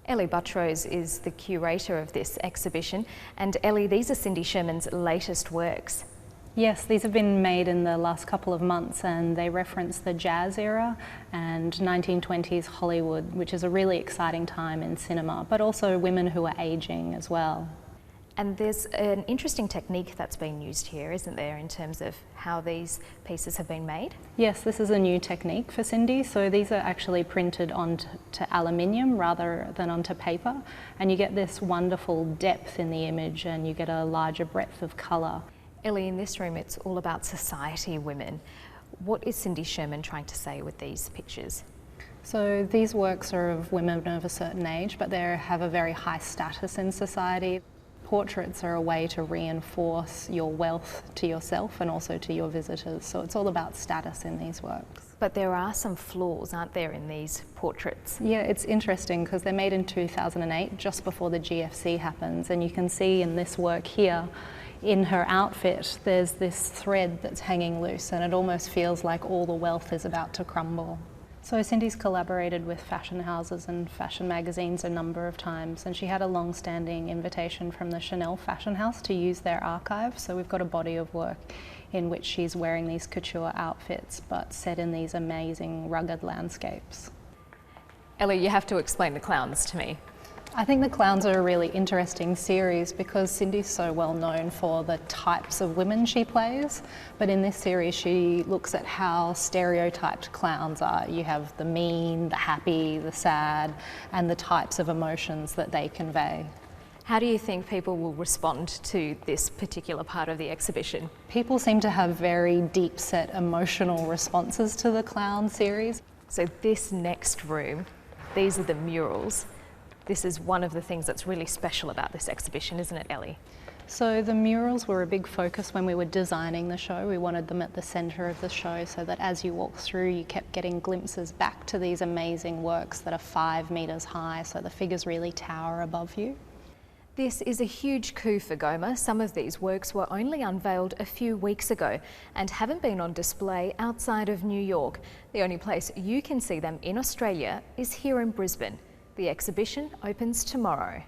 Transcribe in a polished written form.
Ellie Buttrose is the curator of this exhibition, and Ellie, these are Cindy Sherman's latest works. Yes, these have been made in the last couple of months and they reference the jazz era and 1920s Hollywood, which is a really exciting time in cinema, but also women who are aging as well. And there's an interesting technique that's been used here, isn't there, in terms of how these pieces have been made? Yes, this is a new technique for Cindy. So these are actually printed onto aluminium rather than onto paper, and you get this wonderful depth in the image and you get a larger breadth of colour. Ellie, in this room it's all about society women. What is Cindy Sherman trying to say with these pictures? So these works are of women of a certain age, but they have a very high status in society. Portraits are a way to reinforce your wealth to yourself and also to your visitors. So it's all about status in these works. But there are some flaws, aren't there, in these portraits? Yeah, it's interesting because they're made in 2008, just before the GFC happens. And you can see in this work here, in her outfit, there's this thread that's hanging loose and it almost feels like all the wealth is about to crumble. So Cindy's collaborated with fashion houses and fashion magazines a number of times, and she had a long-standing invitation from the Chanel fashion house to use their archive. So we've got a body of work in which she's wearing these couture outfits, but set in these amazing rugged landscapes. Ellie, you have to explain the clowns to me. I think the clowns are a really interesting series because Cindy's so well known for the types of women she plays, but in this series she looks at how stereotyped clowns are. You have the mean, the happy, the sad, and the types of emotions that they convey. How do you think people will respond to this particular part of the exhibition? People seem to have very deep-set emotional responses to the clown series. So this next room, these are the murals. This is one of the things that's really special about this exhibition, isn't it, Ellie? So the murals were a big focus when we were designing the show. We wanted them at the centre of the show so that as you walk through, you kept getting glimpses back to these amazing works that are 5 metres high, so the figures really tower above you. This is a huge coup for GOMA. Some of these works were only unveiled a few weeks ago and haven't been on display outside of New York. The only place you can see them in Australia is here in Brisbane. The exhibition opens tomorrow.